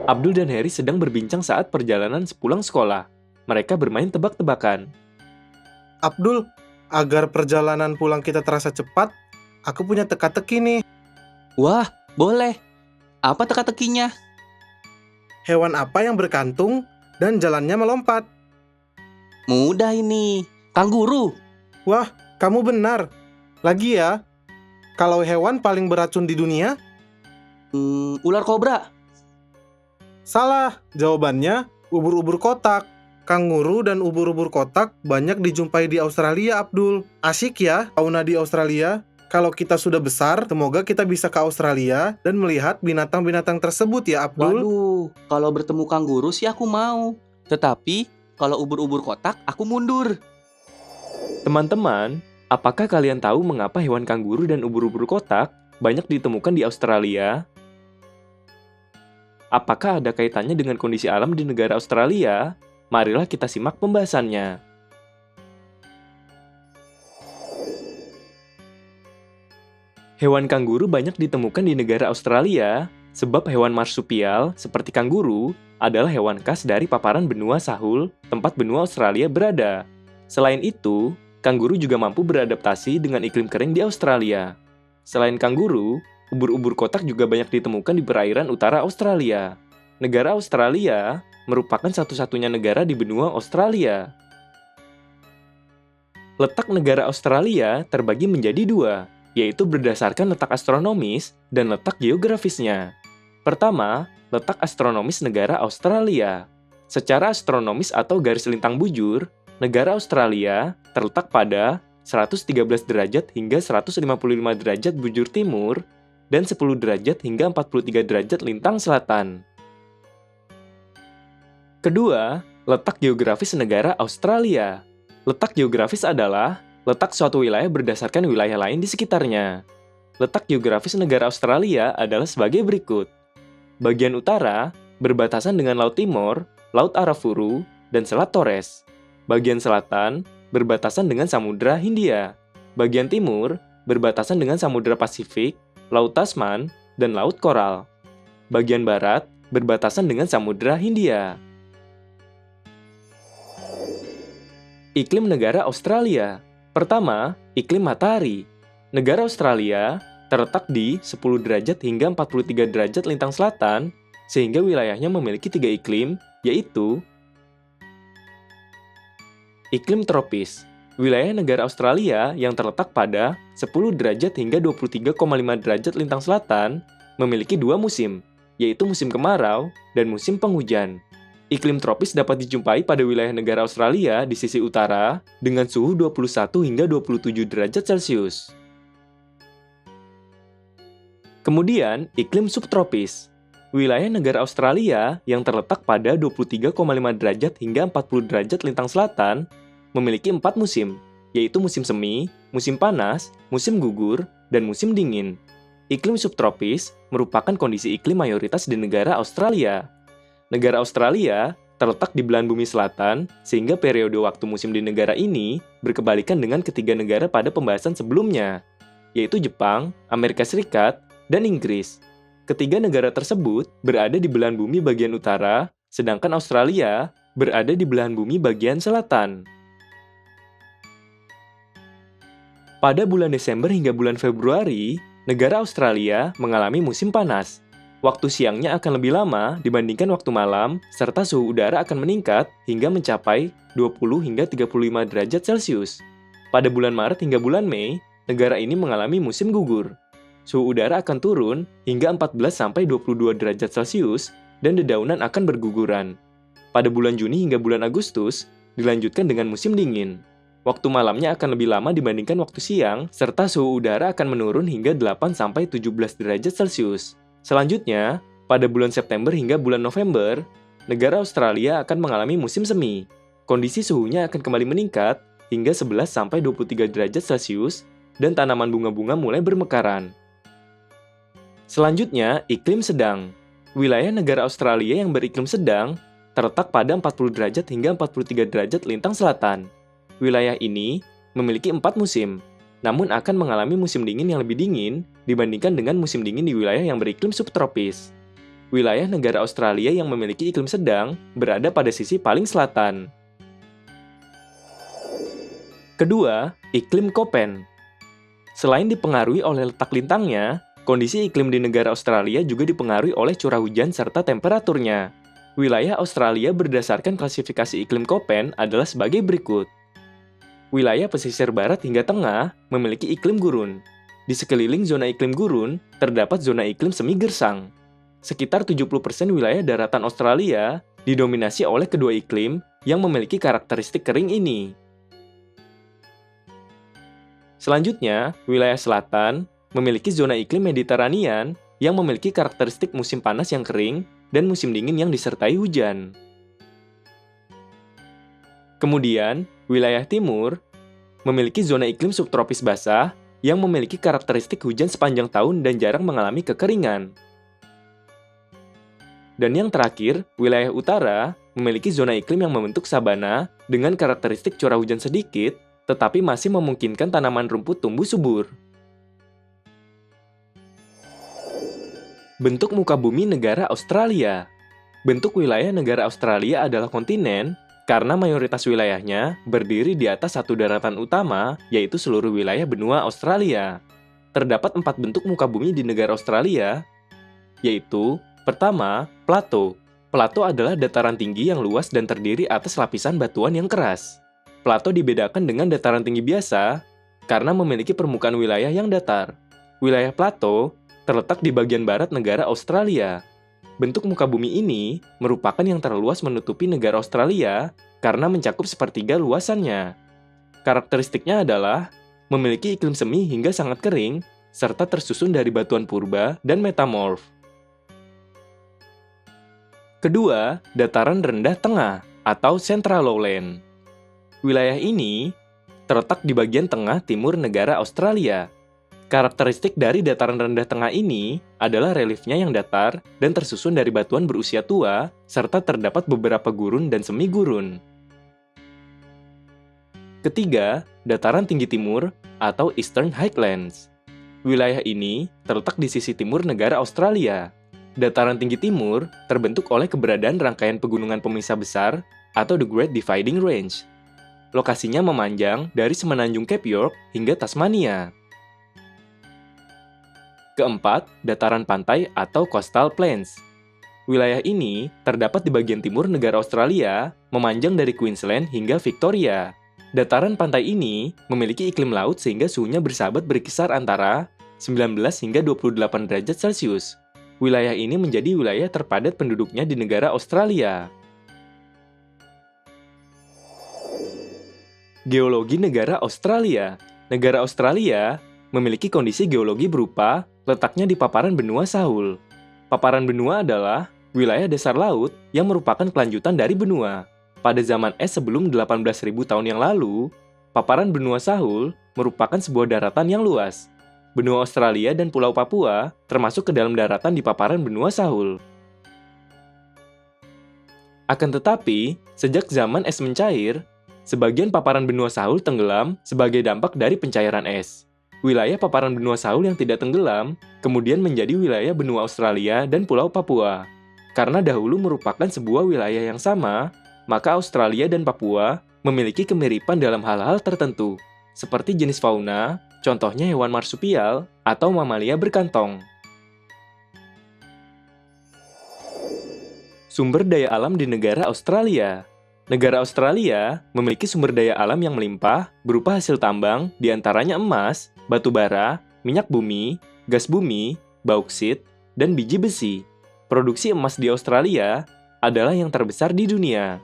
Abdul dan Harry sedang berbincang saat perjalanan sepulang sekolah. Mereka bermain tebak-tebakan. Abdul, agar perjalanan pulang kita terasa cepat, aku punya teka-teki nih. Wah, boleh. Apa teka-tekinya? Hewan apa yang berkantung dan jalannya melompat? Mudah ini. Kanguru. Wah, kamu benar. Lagi ya, kalau hewan paling beracun di dunia? Ular kobra. Salah, jawabannya ubur-ubur kotak. Kanguru dan ubur-ubur kotak banyak dijumpai di Australia, Abdul. Asyik ya, fauna di Australia. Kalau kita sudah besar, semoga kita bisa ke Australia dan melihat binatang-binatang tersebut ya, Abdul. Waduh, kalau bertemu kanguru sih aku mau. Tetapi, kalau ubur-ubur kotak, aku mundur. Teman-teman, apakah kalian tahu mengapa hewan kanguru dan ubur-ubur kotak banyak ditemukan di Australia? Apakah ada kaitannya dengan kondisi alam di negara Australia? Marilah kita simak pembahasannya. Hewan kanguru banyak ditemukan di negara Australia sebab hewan marsupial seperti kanguru adalah hewan khas dari paparan benua Sahul, tempat benua Australia berada. Selain itu, kanguru juga mampu beradaptasi dengan iklim kering di Australia. Selain kanguru, ubur-ubur kotak juga banyak ditemukan di perairan utara Australia. Negara Australia merupakan satu-satunya negara di benua Australia. Letak negara Australia terbagi menjadi dua, yaitu berdasarkan letak astronomis dan letak geografisnya. Pertama, letak astronomis negara Australia. Secara astronomis atau garis lintang bujur, negara Australia terletak pada 113 derajat hingga 155 derajat bujur timur dan 10 derajat hingga 43 derajat lintang selatan. Kedua, letak geografis negara Australia. Letak geografis adalah letak suatu wilayah berdasarkan wilayah lain di sekitarnya. Letak geografis negara Australia adalah sebagai berikut. Bagian utara berbatasan dengan Laut Timor, Laut Arafuru, dan Selat Torres. Bagian selatan berbatasan dengan Samudra Hindia. Bagian timur berbatasan dengan Samudra Pasifik, Laut Tasman, dan Laut Koral. Bagian barat berbatasan dengan Samudra Hindia. Iklim negara Australia. Pertama, iklim matahari. Negara Australia terletak di 10 derajat hingga 43 derajat lintang selatan, sehingga wilayahnya memiliki 3 iklim, yaitu iklim tropis. Wilayah negara Australia yang terletak pada 10 derajat hingga 23,5 derajat lintang selatan memiliki 2 musim, yaitu musim kemarau dan musim penghujan. Iklim tropis dapat dijumpai pada wilayah negara Australia di sisi utara dengan suhu 21 hingga 27 derajat Celcius. Kemudian, iklim subtropis. Wilayah negara Australia yang terletak pada 23,5 derajat hingga 40 derajat lintang selatan memiliki 4 musim, yaitu musim semi, musim panas, musim gugur, dan musim dingin. Iklim subtropis merupakan kondisi iklim mayoritas di negara Australia. Negara Australia terletak di belahan bumi selatan, sehingga periode waktu musim di negara ini berkebalikan dengan ketiga negara pada pembahasan sebelumnya, yaitu Jepang, Amerika Serikat, dan Inggris. Ketiga negara tersebut berada di belahan bumi bagian utara, sedangkan Australia berada di belahan bumi bagian selatan. Pada bulan Desember hingga bulan Februari, negara Australia mengalami musim panas. Waktu siangnya akan lebih lama dibandingkan waktu malam, serta suhu udara akan meningkat hingga mencapai 20 hingga 35 derajat Celcius. Pada bulan Maret hingga bulan Mei, negara ini mengalami musim gugur. Suhu udara akan turun hingga 14 sampai 22 derajat Celcius dan dedaunan akan berguguran. Pada bulan Juni hingga bulan Agustus, dilanjutkan dengan musim dingin. Waktu malamnya akan lebih lama dibandingkan waktu siang, serta suhu udara akan menurun hingga 8 sampai 17 derajat Celcius. Selanjutnya, pada bulan September hingga bulan November, negara Australia akan mengalami musim semi. Kondisi suhunya akan kembali meningkat hingga 11 sampai 23 derajat Celcius dan tanaman bunga-bunga mulai bermekaran. Selanjutnya, iklim sedang. Wilayah negara Australia yang beriklim sedang terletak pada 40 derajat hingga 43 derajat lintang selatan. Wilayah ini memiliki 4 musim, namun akan mengalami musim dingin yang lebih dingin dibandingkan dengan musim dingin di wilayah yang beriklim subtropis. wilayah negara Australia yang memiliki iklim sedang berada pada sisi paling selatan. Kedua, iklim Köppen. Selain dipengaruhi oleh letak lintangnya, kondisi iklim di negara Australia juga dipengaruhi oleh curah hujan serta temperaturnya. Wilayah Australia berdasarkan klasifikasi iklim Köppen adalah sebagai berikut. Wilayah pesisir barat hingga tengah memiliki iklim gurun. Di sekeliling zona iklim gurun, terdapat zona iklim semi gersang. Sekitar 70% wilayah daratan Australia didominasi oleh kedua iklim yang memiliki karakteristik kering ini. Selanjutnya, wilayah selatan memiliki zona iklim Mediterranean yang memiliki karakteristik musim panas yang kering dan musim dingin yang disertai hujan. Kemudian, wilayah timur memiliki zona iklim subtropis basah yang memiliki karakteristik hujan sepanjang tahun dan jarang mengalami kekeringan. Dan yang terakhir, wilayah utara memiliki zona iklim yang membentuk sabana dengan karakteristik curah hujan sedikit, tetapi masih memungkinkan tanaman rumput tumbuh subur. Bentuk muka bumi negara Australia. Bentuk wilayah negara Australia adalah kontinen karena mayoritas wilayahnya berdiri di atas satu daratan utama, yaitu seluruh wilayah benua Australia. Terdapat 4 bentuk muka bumi di negara Australia, yaitu pertama, plato. Plato adalah dataran tinggi yang luas dan terdiri atas lapisan batuan yang keras. Plato dibedakan dengan dataran tinggi biasa karena memiliki permukaan wilayah yang datar. Wilayah plato terletak di bagian barat negara Australia. Bentuk muka bumi ini merupakan yang terluas menutupi negara Australia karena mencakup sepertiga luasannya. Karakteristiknya adalah memiliki iklim semi hingga sangat kering, serta tersusun dari batuan purba dan metamorf. Kedua, dataran rendah tengah atau Central Lowland. Wilayah ini terletak di bagian tengah timur negara Australia. Karakteristik dari dataran rendah tengah ini adalah reliefnya yang datar dan tersusun dari batuan berusia tua, serta terdapat beberapa gurun dan semi gurun. Ketiga, dataran tinggi timur atau Eastern Highlands. Wilayah ini terletak di sisi timur negara Australia. Dataran tinggi timur terbentuk oleh keberadaan rangkaian pegunungan pemisah besar atau The Great Dividing Range. Lokasinya memanjang dari semenanjung Cape York hingga Tasmania. Keempat, dataran pantai atau Coastal Plains. Wilayah ini terdapat di bagian timur negara Australia, memanjang dari Queensland hingga Victoria. Dataran pantai ini memiliki iklim laut sehingga suhunya bersahabat berkisar antara 19 hingga 28 derajat Celcius. Wilayah ini menjadi wilayah terpadat penduduknya di negara Australia. Geologi negara Australia. Negara Australia memiliki kondisi geologi berupa letaknya di paparan benua Sahul. Paparan benua adalah wilayah dasar laut yang merupakan kelanjutan dari benua. Pada zaman es sebelum 18.000 tahun yang lalu, paparan benua Sahul merupakan sebuah daratan yang luas. Benua Australia dan Pulau Papua termasuk ke dalam daratan di paparan benua Sahul. Akan tetapi, sejak zaman es mencair, sebagian paparan benua Sahul tenggelam sebagai dampak dari pencairan es. Wilayah paparan benua Sahul yang tidak tenggelam kemudian menjadi wilayah benua Australia dan Pulau Papua. Karena dahulu merupakan sebuah wilayah yang sama, maka Australia dan Papua memiliki kemiripan dalam hal-hal tertentu, seperti jenis fauna, contohnya hewan marsupial atau mamalia berkantong. Sumber daya alam di negara Australia. Negara Australia memiliki sumber daya alam yang melimpah berupa hasil tambang, diantaranya emas, batu bara, minyak bumi, gas bumi, bauksit, dan biji besi. Produksi emas di Australia adalah yang terbesar di dunia.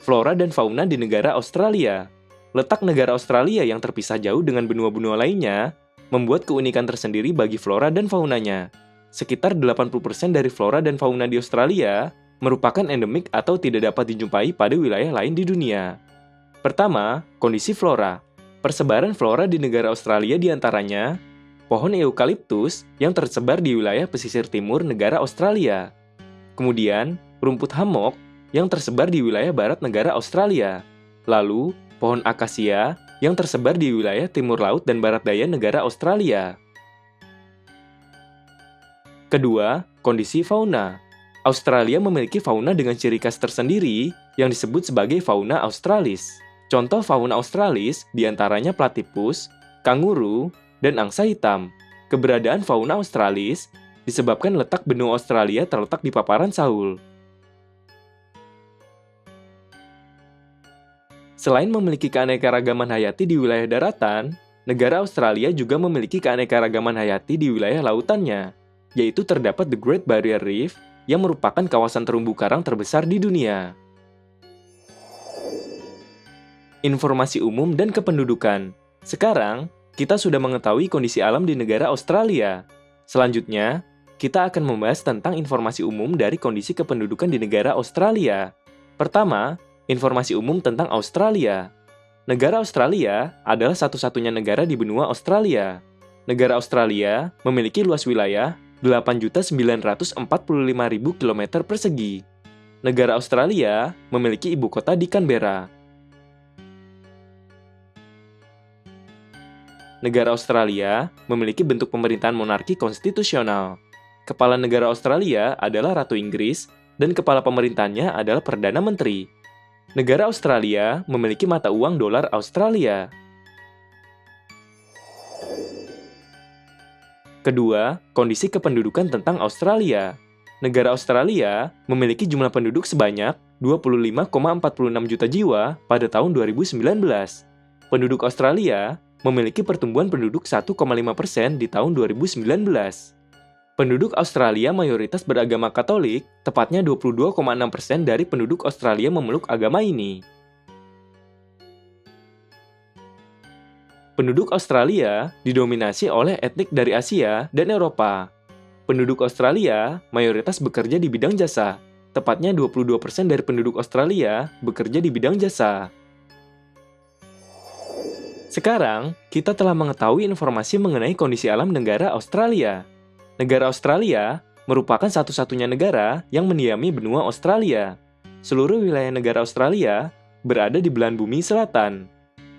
Flora dan fauna di negara Australia. Letak negara Australia yang terpisah jauh dengan benua-benua lainnya membuat keunikan tersendiri bagi flora dan faunanya. Sekitar 80% dari flora dan fauna di Australia merupakan endemik atau tidak dapat dijumpai pada wilayah lain di dunia. Pertama, kondisi flora. Persebaran flora di negara Australia diantaranya pohon eukaliptus yang tersebar di wilayah pesisir timur negara Australia. Kemudian, rumput hammock yang tersebar di wilayah barat negara Australia. Lalu, pohon akasia yang tersebar di wilayah timur laut dan barat daya negara Australia. Kedua, kondisi fauna. Australia memiliki fauna dengan ciri khas tersendiri yang disebut sebagai fauna australis. Contoh fauna australis diantaranya platypus, kanguru, dan angsa hitam. Keberadaan fauna australis disebabkan letak benua Australia terletak di paparan Saul. Selain memiliki keanekaragaman hayati di wilayah daratan, negara Australia juga memiliki keanekaragaman hayati di wilayah lautannya, yaitu terdapat The Great Barrier Reef yang merupakan kawasan terumbu karang terbesar di dunia. Informasi umum dan kependudukan. Sekarang, kita sudah mengetahui kondisi alam di negara Australia. Selanjutnya, kita akan membahas tentang informasi umum dari kondisi kependudukan di negara Australia. Pertama, informasi umum tentang Australia. Negara Australia adalah satu-satunya negara di benua Australia. Negara Australia memiliki luas wilayah 8.945.000 km persegi. Negara Australia memiliki ibu kota di Canberra. Negara Australia memiliki bentuk pemerintahan monarki konstitusional. Kepala negara Australia adalah Ratu Inggris dan kepala pemerintahnya adalah Perdana Menteri. Negara Australia memiliki mata uang dolar Australia. Kedua, kondisi kependudukan tentang Australia. Negara Australia memiliki jumlah penduduk sebanyak 25,46 juta jiwa pada tahun 2019. Penduduk Australia memiliki pertumbuhan penduduk 1,5% di tahun 2019. Penduduk Australia mayoritas beragama Katolik, tepatnya 22,6% dari penduduk Australia memeluk agama ini. Penduduk Australia didominasi oleh etnik dari Asia dan Eropa. Penduduk Australia mayoritas bekerja di bidang jasa, tepatnya 22% dari penduduk Australia bekerja di bidang jasa. Sekarang, kita telah mengetahui informasi mengenai kondisi alam negara Australia. Negara Australia merupakan satu-satunya negara yang mendiami benua Australia. Seluruh wilayah negara Australia berada di belahan bumi selatan.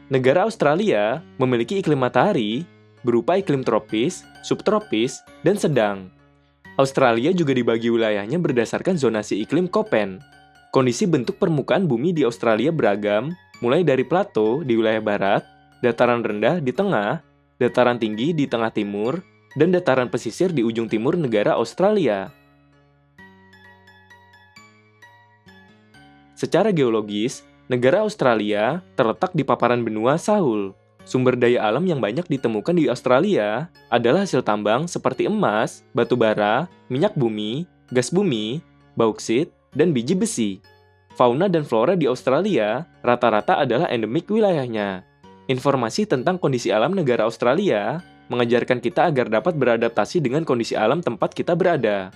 Negara Australia memiliki iklim matahari berupa iklim tropis, subtropis, dan sedang. Australia juga dibagi wilayahnya berdasarkan zonasi iklim Köppen. Kondisi bentuk permukaan bumi di Australia beragam, mulai dari plato di wilayah barat, dataran rendah di tengah, dataran tinggi di tengah timur, dan dataran pesisir di ujung timur negara Australia. Secara geologis, negara Australia terletak di paparan benua Saul. Sumber daya alam yang banyak ditemukan di Australia adalah hasil tambang seperti emas, batu bara, minyak bumi, gas bumi, bauksit, dan biji besi. Fauna dan flora di Australia rata-rata adalah endemik wilayahnya. Informasi tentang kondisi alam negara Australia mengajarkan kita agar dapat beradaptasi dengan kondisi alam tempat kita berada.